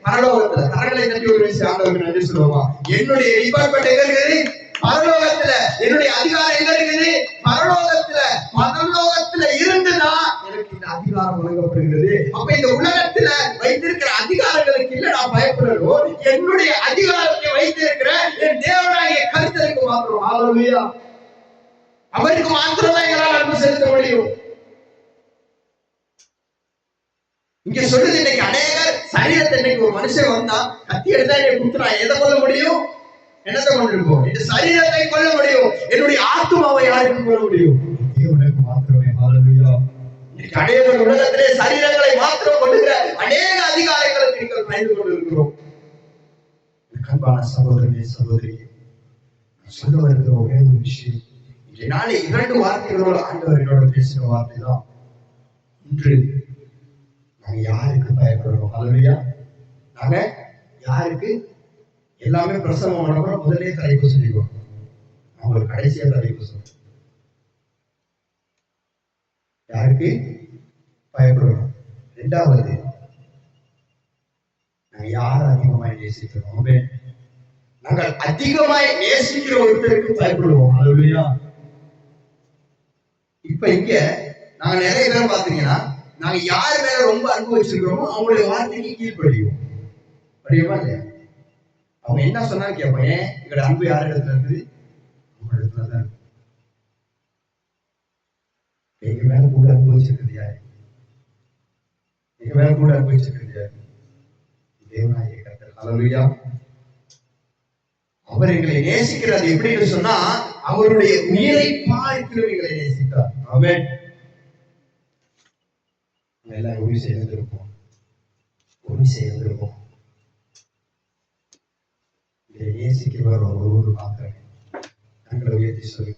பரலோகத்துல. கரங்களை தட்டி ஒரு விஷயம் ஆண்டவருக்கு நன்றி சொல்லுவோமா? என்னுடைய டிபார்ட்மெண்ட் எங்க இருக்குது? பரலோகத்துல. என்னுடைய அதிகாரம் எங்க இருக்குது? பரலோகத்துல. பரலோகத்துல இருந்துதான் எனக்கு இந்த அதிகாரம் வழங்கப்படுகிறது. அப்ப இந்த உலகத்துல வைத்திருக்கிற அதிகாரங்களுக்கு இல்ல நான் பயப்படணும். என்னுடைய அதிகாரத்தை வைத்திருக்கிற என் தேவனாகிய கர்த்தருக்கு மாத்திரம். ஹalleluya. அவருக்கு மாத்திரம் தான் எங்களால் அன்பு செலுத்த முடியும். இங்க சொல்லுது, இன்னைக்கு அநேகர் சரீரத்தை இன்னைக்கு ஒரு மனுஷன் வந்தா கத்தி எடுத்தா என்னை குத்துனா எதை கொள்ள முடியும்? என்னத்தை கொண்டிருப்போம்? இந்த சரீரத்தை கொள்ள முடியும். என்னுடைய ஆத்துமாவை யாருக்கு கொள்ள முடியும்? தேவனுக்கு மாத்திரமே. ஹalleluya. இன்னைக்கு அநேகர் உலகத்திலே சரீரங்களை மாத்திரம் கொள்ளுகிற அநேக அதிகாரங்களுக்கு நீங்கள் பயந்து கொண்டிருக்கிறோம். அன்பான சகோதரனே, சகோதரி, சொல்ல வருகிற ஒரே ஒரு விஷயம், நாளை 2 வார்த்தைகளோடு ஆண்டவர் என்னோட பேசின வார்த்தை தான். இன்று நாங்க யாருக்கு பயப்படுறோம்? ஹalleluya. நாங்க யாருக்கு? எல்லாமே பிரசவம் பண்ணப்போ முதலே தலைப்பு சொல்லிடுவோம். அவங்களுக்கு கடைசியா தலைப்பு சொல்லுவோம். யாருக்கு பயப்படுறோம்? 2வது, நாங்க யாரை அதிகமாய் நேசிக்கிறோம்? நாங்கள் அதிகமாய் நேசிக்கிற ஒருத்தருக்கு பயப்படுவோம். ஹalleluya. இப்ப இங்க நாங்க நிறைய பேர் பாத்தீங்கன்னா, நாங்க யாரு மேல ரொம்ப அன்பு வச்சிருக்கிறோமோ அவங்களுடைய வார்த்தைக்கு கீழ்ப்படிவோம். படியுமா இல்லையா? அவங்க என்ன சொன்னாலும் கேட்போம். ஏன்? எங்களோட அன்பு யார் இடத்துல இருக்குது? அவங்க இடத்துலதான் இருக்கு. எங்க மேல கூட அன்பு வச்சிருக்கிறது யாரு? எங்க மேல கூட அன்பு வச்சிருக்கிறது யாரு? தேவனாகிய கர்த்தர். ஹalleluya. அவர் எங்களை நேசிக்கிறது எப்படின்னு சொன்னா, அவருடைய உயிரை பார்க்கிறோம் எங்களை நேசித்தார். ஆமென். எல்லாம் உறுதி செய்திருப்போம். உறுதி செய்திருப்போம். இதை நேசிக்கிறவர் ஒரு மாத்திரமே. தங்களை உயர்த்தி சொல்லி,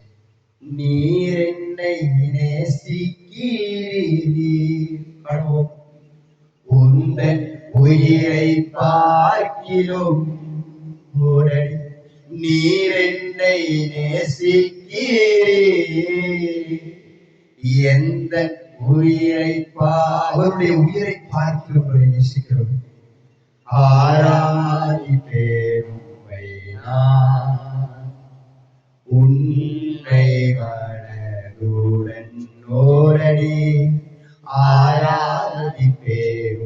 நீர் என்னை நேசிக்கிறீர், உந்தன் உயிரை பார்க்கிலும் ஓரடி. நீர் என்னை நேசிக்கிறீர், எந்த உயிரை அவருடைய உயிரை பார்க்கிறவரை நேசிக்கிறோம். ஆராதிப்பேன் உன்னை மனதுடன் ஓரடி. ஆராதிப்பேன்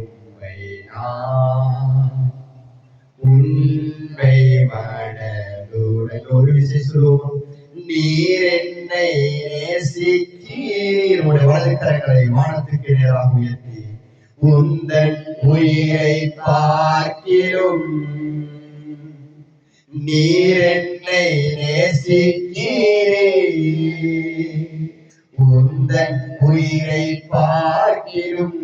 உன்னை மனதுடன். ஒரு விஷயம் சொல்லுவோம். நீர் என்னை நேசிக்கிறீர். உடைய வலது கரங்களை வானத்துக்கு நேராக உயர்த்தி, உந்தன் உயிரை பார்க்கிறோம். நீர் என்னை நேசிக்கிறீர், உந்தன் உயிரை பார்க்கிறோம்.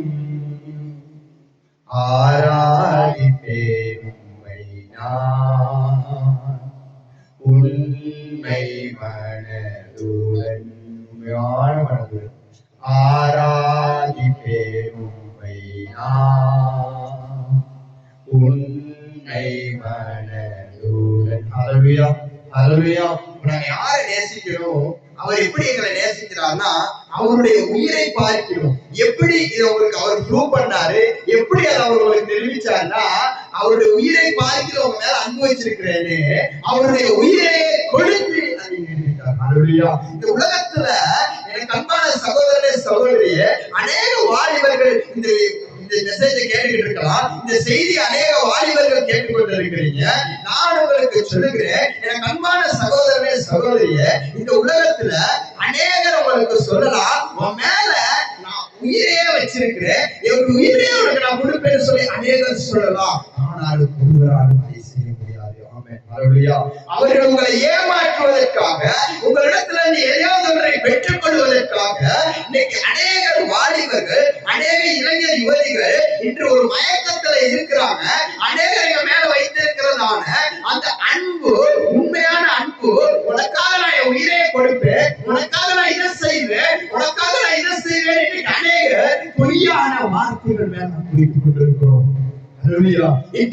ஆராதிப்பேன் உம்மை நான் உண்மை மனதுடன். ஆராதிப்பேன் உம்மை நான் உண்மை மனதுடன். ஹalleluya. ஹalleluya. நாங்க யாரை நேசிக்கிறோம்? அவர் எப்படி எங்களை நேசிக்கிறார்னா, அவருடைய உயிரை பார்க்கிறோம். எப்படி இதை உங்களுக்கு அவர் ப்ரூவ் பண்ணாரு? எப்படி அதை அவர்களுக்கு தெரிவிச்சார்னா, அவருடைய உயிரை பார்க்கிறவங்க மேல அன்பு வச்சிருக்கிறேன்னு அவருடைய உயிரை கொடுத்து அதை நிரூபித்தார். ஹalleluya. இந்த உலகத்துல எனக்கு அன்பான சகோதரனே, சகோதரியே, அநேக வாலிபர்கள் இந்த மெசேஜை கேட்டுக்கிட்டு இருக்கலாம். இந்த செய்தி அநேக வாலிபர்கள் கேட்டுக்கொண்டு இருக்கிறீங்க. நான் உங்களுக்கு சொல்லுகிறேன், எனக்கு அன்பான சகோதரனே, சகோதரியே, இந்த உலகத்துல அநேகர் உங்களுக்கு சொல்லலாம், உன் மேல நான் உயிரே வச்சிருக்கிறேன், என் உயிரே உனக்கு நான் கொடுப்பேன்னு சொல்லி அநேகர் சொல்லலாம். ஆனால் ஒருவராலும் அதை செய்ய முடியாது. ஆமென். அல்லேலூயா. அவர்கள் உங்களை ஏமாற்றுவதற்காக, உங்களிடத்துல இருந்து எதையாவது ஒன்றை பெற்றுக் கொள்வதற்காக இன்னைக்கு அநேக வாலிபர்கள், அநேக இளைஞர் யுவதிகள் இன்று ஒரு மயக்கத்துல இருக்கிறாங்க. அநேகர் மேல வைத்திருக்கிறதான அந்த அன்பு, உண்மையான அன்பு, உனக்காக நான் என் உயிரை கொடுப்பேன், உனக்காக நான் இதை செய்வேன், உனக்காக நான் இதை செய்வேன், இன்னைக்கு அநேக பொய்யான வார்த்தைகள் மேல நாம் குறித்துக் கொண்டிருக்கிறோம்.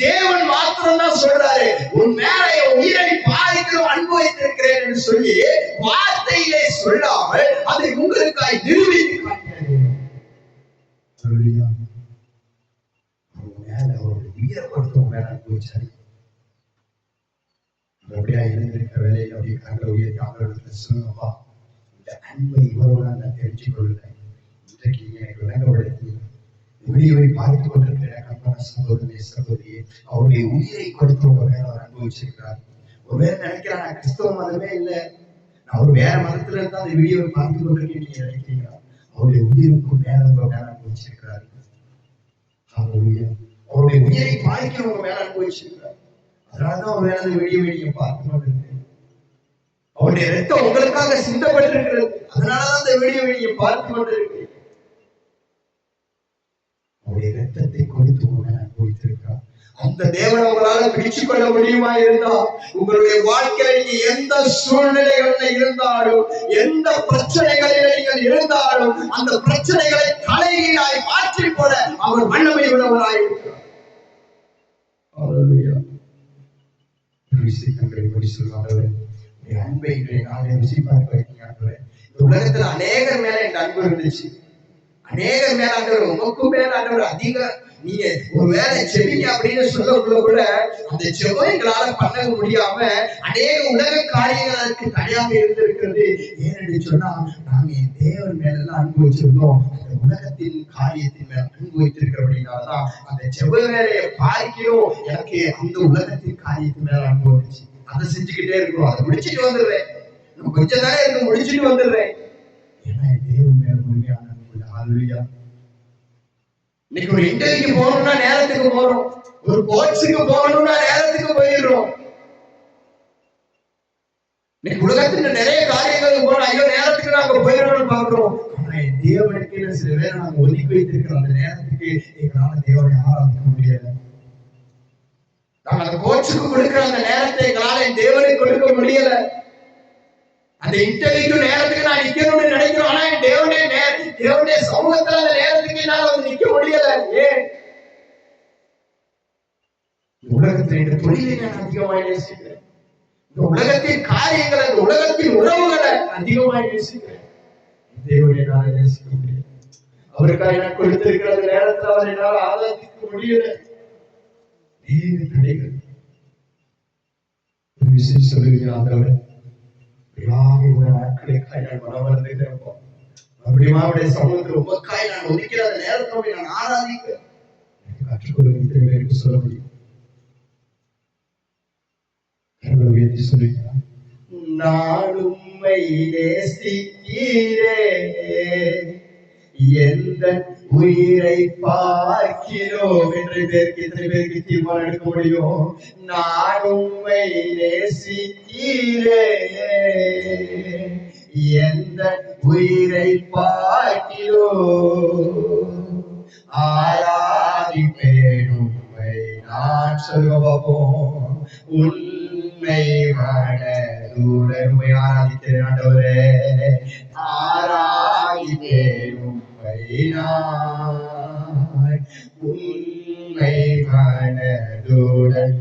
தேவன் மாத்திரம் தான் சொல்றாரு, உன் மேல என் உயிரை பாதிக்கும் அன்பு வைத்திருக்கிறேன் என்று சொல்லி வார்த்தையிலே சொல்லாமல் அதை உங்களுக்காய் நிரூபித்து காட்டுகிறார். மேல அவருடைய உயிரை கொடுத்தவங்க மேல அன்பு வச்சாரு. அப்படியா இருந்திருக்க வேலையில் அப்படியே கண்ட உயிரை அவர்களுக்கு சொல்லுங்கப்பா, இந்த அன்பை இவரோட நான் தெரிஞ்சு கொள்கிறேன். இன்றைக்கு எனக்கு விளங்கப்படுத்தி வீடியோவை பார்த்துக் கொண்டிருக்கிற கண்பான சகோதரி சகோதரியே, அவருடைய உயிரை கொடுத்தவங்க மேல அவர் அனுபவிச்சிருக்கிறார். ஒருவேளை நினைக்கிறான் நான் கிறிஸ்தவ மதமே இல்லை, நான் ஒரு வேற மதத்துல இருந்தா அந்த வீடியோவை பார்த்துக் கொண்டிருக்கேன் நீங்க நினைக்கிறீங்களா? அவருடைய உயிருக்கு மேல உங்க மேல அனுபவிச்சிருக்கிறார். அவருடைய உயிரை பாதிக்கிறவங்க மேல அனுபவிச்சிருக்கிறார். அதனாலதான் அவர் மேல அந்த வீடியோவை நீங்க பார்த்து கொண்டிருக்கீங்க. அவருடைய ரத்தம் உங்களுக்காக சிந்தப்பட்டிருக்கிறது. அதனாலதான் அந்த வீடியோவை நீங்க பார்த்து கொண்டிருக்கீங்க. அவருடைய ரத்தத்தை கொடுத்து உங்களை அனுபவித்திருக்கிறார். அந்த தேவனை உங்களால பிடிச்சுக் கொள்ள முடியுமா இருந்தா, உங்களுடைய வாழ்க்கையில நீங்க எந்த சூழ்நிலைகளில் இருந்தாலும், எந்த பிரச்சனைகளில் நீங்கள் இருந்தாலும், அந்த பிரச்சனைகளை தலைகீழாய் மாற்றி போட அவர் வல்லமை உள்ளவராய் இருக்கிறார். அன்பை நாளை ருசி பார்க்க வைத்தீங்க. இந்த உலகத்துல அநேகர் மேல என் அன்பு இருந்துச்சு, அநேகர் மேல ஆண்டவர், உங்களுக்கும் மேல ஆண்டவர் அதிக, நீங்க ஒரு வேலை செவிங்க அப்படின்னு சொல்லக்குள்ள கூட அந்த செவம் எங்களால பண்ண முடியாம அநேக உலக காரியங்கள் அதற்கு தடையாக இருந்திருக்கிறது. ஏன்னு சொன்னா நாங்க என் தேவன் மேல எல்லாம் அனுபவிச்சிருந்தோம். அந்த உலகத்தின் காரியத்தின் மேல அனுபவித்திருக்கிறபடினாலதான் அந்த செவ வேலையை பார்க்கிறோம். எனக்கு அந்த உலகத்தின் காரியத்தின் மேல அனுபவிச்சு அதை செஞ்சுக்கிட்டே இருக்கிறோம். அதை முடிச்சுட்டு வந்துடுறேன், கொஞ்ச நேரம் இருக்கு முடிச்சுட்டு வந்துடுறேன். ஏன்னா தேவன் மேல உண்மையான இன்னைக்கு ஒரு இன்டர்வியூக்கு போகணும்னா நேரத்துக்கு போறோம், ஒரு கோர்ஸுக்கு போகணும்னா நேரத்துக்கு போயிடுறோம். இன்னைக்கு உலகத்துல நிறைய காரியங்கள் போறோம், ஐயோ நேரத்துக்கு நாங்க போயிடணும்னு பாக்குறோம். ஆனா தேவனுக்கு சில பேரை நாங்க ஒதுக்கி வைத்திருக்கிறோம். அந்த நேரத்துக்கு எங்களால தேவனை ஆராதிக்க முடியல. நாங்க அந்த கோர்ஸுக்கு கொடுக்கிற அந்த நேரத்தை எங்களால தேவனை கொடுக்க முடியல. அந்த இன்டர்வியூக்கு நேரத்துக்கு நான் நிக்கணும்னு நினைக்கிறோம், ஆனா தேவனுடைய சமூகத்துல அந்த நேரத்துக்கு என்னால வந்து நிக்க முடியல. ஏன்? உலகத்தில் இந்த தொழிலை நான் அதிகமாக நேசிக்கிறேன், இந்த உலகத்தின் காரியங்களை, இந்த உலகத்தின் உறவுகளை அதிகமாக நேசிக்கிறேன். தேவனை நான் நேசிக்க முடியல. அவருக்காக நான் கொடுத்திருக்கிற அந்த நேரத்தில் அவர் என்னால் ஆராதிக்க முடியல. சொல்லுகிறார், சமூகத்தில் உமக்காய் நான் ஒதுக்கிற அந்த நேரத்தோடு நான் ஆராதிக்க கற்றுக்கொள்ள இத்தனை பேருக்கு சொல்ல முடியும். சொல்லுகிறார், நான் உம்மை நேசிக்கிறேன், எந்த உயிரை பார்க்கிறோம் என்று எத்தனை பேருக்கு தீர்மானம் எடுக்க முடியும்? நான் உம்மை நேசிக்கிறேன், எந்த உயிரை பார்க்கிறோம், ஆராதிப்பேன் உம்மை நான். சொல்லுங்க பாப்போம், உண்மை மனதுடன் உம்மை ஆராதிக்கிறேன் ஆண்டவரே, ஆராதிப்பேன் உம்மை நான், உண்மை மனதுடன்.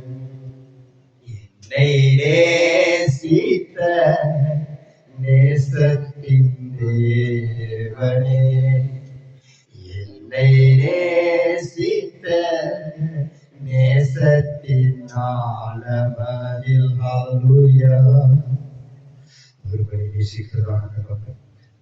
என்னை நேசித்த நேசத்தின் தேவனே, என்னை நேசித்த நேசத்தின் ஆழமதில். ஹல்லேலூயா. ஒருவரை நேசிக்கிறதான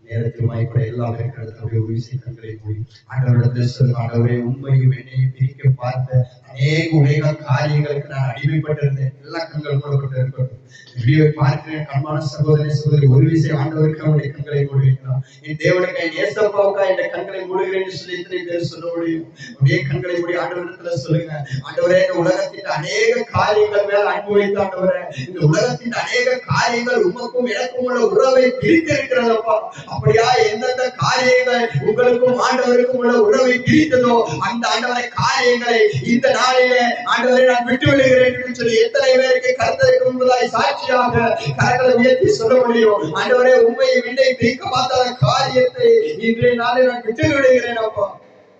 நேரத்திலுமாய் கூட எல்லாம் இருக்கிறது. அப்படியே வீசி கண்களை மூடி ஆண்டவரிடத்தில் சொல்லுங்க, ஆண்டவரே உண்மையும் என்னையும் பிரிக்க பார்த்த அநேக உலக காரியங்களுக்கு நான் அடிமைப்பட்டிருந்தேன். எல்லா கண்கள் மூடப்பட்டு இருக்கட்டும். வீடியோ பார்க்கிறேன் கண்மான சகோதரி சகோதரி, ஒரு விஷயம் ஆண்டவருக்கு அவருடைய கண்களை மூடுவீங்களா? என் தேவனுக்கு என் ஏசப்பாவுக்கா என் கண்களை மூடுகிறேன்னு சொல்லி இத்தனை பேர் சொல்ல முடியும். அப்படியே கண்களை மூடி ஆண்டவரிடத்துல சொல்லுங்க, ஆண்டவரே இந்த உலகத்தின் அநேக காரியங்கள் மேல அன்பு வைத்து ஆண்டவரே, இந்த உலகத்தின் அநேக காரியங்கள் உமக்கும் எனக்கும் உள்ள உறவை பிரித்து இருக்கிறதப்பா. அப்படியா எந்தெந்த காரியங்கள் உங்களுக்கும் ஆண்டவருக்கும் உள்ள உறவை பிரித்ததோ அந்த ஆண்டவரை காரியங்களை இந்த நாளிலே ஆண்டவரை நான் விட்டு விடுகிறேன் என்று சொல்லி எத்தனை பேருக்கு கர்த்தருக்கு முன்பதாய் சாட்சியாக கரங்களை உயர்த்தி சொல்ல முடியும்? ஆண்டவரே உண்மையை விண்ணை பிரிக்க பார்த்தாத காரியத்தை இன்றைய நாளில் நான் விட்டு விடுகிறேன் அப்பா.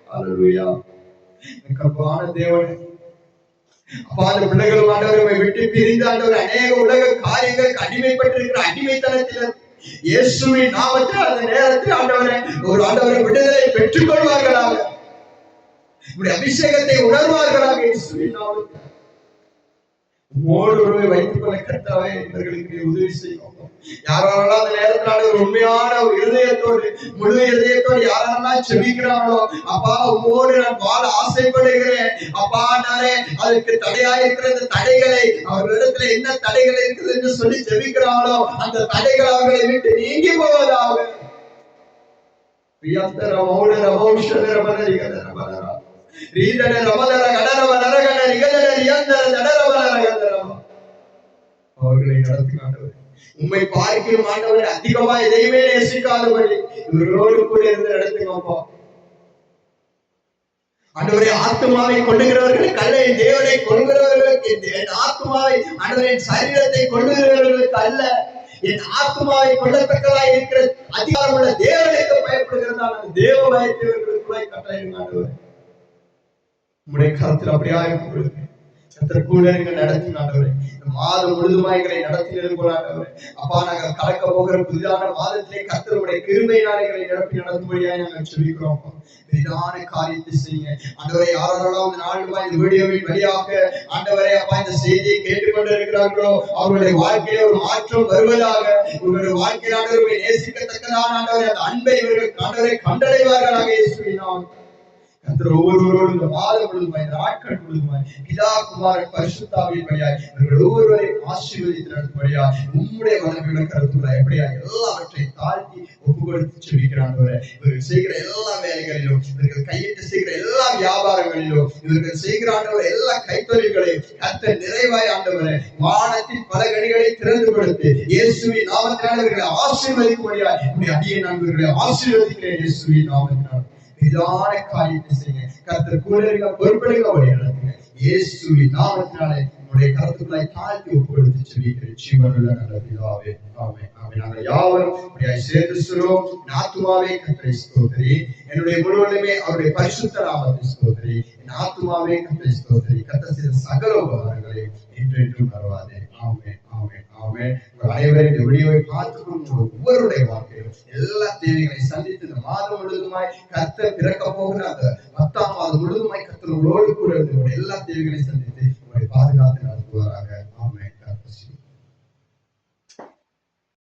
அல்லேலூயா. கர்த்தரான தேவனே, அப்பா அந்த பிள்ளைகள் ஆண்டவரை விட்டு பிரிந்து ஆண்டவர் அநேக உலக காரியங்களுக்கு அடிமைப்பட்டிருக்கிற அடிமைத்தனத்தில் இயேசுவின் நாமத்தில் அந்த நேரத்தில் ஆண்டவரை ஒரு ஆண்டவரை விடுதலை பெற்றுக் கொள்வார்களாக, உங்களுடைய அபிஷேகத்தை உணர்வார்களாக. இயேசுவின் நாமத்தில் உறவை வைத்துக் கொள்ள கர்த்தாவே இவர்களுக்கு உதவி செய்யும். யாரெல்லாம் அந்த நேரத்தில் ஒரு உண்மையான ஒரு இருதயத்தோடு முழு இருதயத்தோடு யாரெல்லாம் செபிக்கிறாங்களோ, அப்பா உம்மோடு நான் வாழ ஆசைப்படுகிறேன் அப்பா, நானே அதற்கு தடையா இருக்கிற இந்த தடைகளை அவர்களிடத்துல என்ன தடைகள் இருக்குது என்று சொல்லி செபிக்கிறாங்களோ அந்த தடைகள் அவர்களை விட்டு நீங்கி போவதாக. அவர்களை நடத்துகிறார்கள். உண்மை பார்க்கிறோம் ஆண்டவரை, அதிகமா எதையுமே நேசிக்காதபடி இவர்களோடு கூட இருந்து நடத்துங்கப்பா. ஆண்டவரை ஆத்மாவை கொள்ளுகிறவர்களுக்கு அல்ல, என் தேவனை கொள்ளுகிறவர்களுக்கு, என் ஆத்மாவை ஆண்டவரின் சரீரத்தை கொள்ளுகிறவர்களுக்கு அல்ல, என் ஆத்மாவை கொள்ளத்தக்கதாய் இருக்கிற அதிகாரம் உள்ள தேவனுக்கு பயப்படுகிறதான தேவ பயத்தவர்களுக்குள்ளாய் கட்டளையிடுங்க ஆண்டவரே. உங்களுடைய கருத்தில் அப்படியா இருக்கு கர்த்தர் கூட நீங்கள் நடத்தின ஆண்டவரே. இந்த மாதம் முழுதுமாய்களை நடத்தினது போல ஆண்டவரே, அப்பா நாங்கள் கலக்க போகிற புதிதான மாதத்திலே கர்த்தருடைய கிருபையினாலே எங்களை நிரப்பி நடத்தும்படியாக நாங்கள் சொல்லிக்கிறோம். பெரிதான காரியத்தை செய்யுங்க ஆண்டவரே. யாரெல்லாம் இந்த நாளுமா இந்த வீடியோவின் வழியாக ஆண்டவரே அப்பா இந்த செய்தியை கேட்டுக்கொண்டு இருக்கிறார்களோ அவர்களுடைய வாழ்க்கையில ஒரு மாற்றம் வருவதாக, இவருடைய வாழ்க்கையில் ஆண்டவரை நேசிக்கத்தக்கதான ஆண்டவரை அந்த அன்பை இவர்கள் ஆண்டவரை கண்டடைவார்களாக. இயேசுவின் நாமத்தில் கர்த்தர் ஒவ்வொருவரோடும் இந்த மாதம் முழுதுமாய் இந்த நாட்கள் முழுதுமாய் பிதா குமாரன் பரிசுத்தாவின் வழியாய் இவர்கள் ஒவ்வொருவரையும் ஆசீர்வதித்து நடத்தும்படியாய் உம்முடைய வல்லமையுள்ள கருத்துக்களை எப்படியா எல்லாவற்றையும் தாழ்த்தி ஒப்பு கொடுத்து செபிக்கிறான். இவர்கள் செய்கிற எல்லா வேலைகளிலும், இவர்கள் கையிட்டு செய்கிற எல்லா வியாபாரங்களிலும், இவர்கள் செய்கிற ஆண்டவர் எல்லா கைத்தொழில்களையும் கர்த்தர் நிறைவாய் ஆண்டவரே வானத்தின் பல கனிகளை திறந்து கொடுத்து இயேசுவின் நாமத்தினால் இவர்களை ஆசீர்வதிக்கும்படியாய் உம்முடைய அடியை நான் இவர்களை ஆசீர்வதிக்கிறேன். இயேசுவின் நாமத்தினால் இதான காரியத்தை செய்யுங்க. கர்த்தர் கூட இருக்க பொறுப்பெடுக்க வழியை நடத்துங்க. இயேசுவின் நாமத்தினாலே உங்களுடைய கருத்துக்களை தாழ்த்தி ஒப்புக்கொடுத்து செபிக்கிறேன் ஜீவனுள்ள நல்ல பிதாவே. ஆமென் ஆமென். நாங்கள் யாவரும் அப்படியாய் சேர்ந்து சொல்லுவோம். என் ஆத்துமாவே கர்த்தரை ஸ்தோத்திரி, என்னுடைய முழுவதுமே அவருடைய பரிசுத்த நாமத்தை ஸ்தோத்திரி, என் ஆத்துமாவே கர்த்தரை ஸ்தோத்திரி, கர்த்தர் செய்த சகல உபகாரங்களை என்றென்றும் மறவாதே. ஆமென் ஆமென் ஆமென். உங்கள் அனைவரும் இந்த வீடியோவை பார்த்துக்கொண்டு ஒவ்வொருடைய வாழ்க்கையிலும் எல்லா தேவைகளை சந்தித்து இந்த மாதம் முழுவதுமாய் கர்த்தர் பிறக்க போகிற அந்த 10ஆம் மாதம் முழுவதுமாய் கர்த்தர் உங்களோடு கூட இருந்து எல்லா தேவைகளை சந்தித்து உங்களை பாதுகாத்து நடத்துவாராக.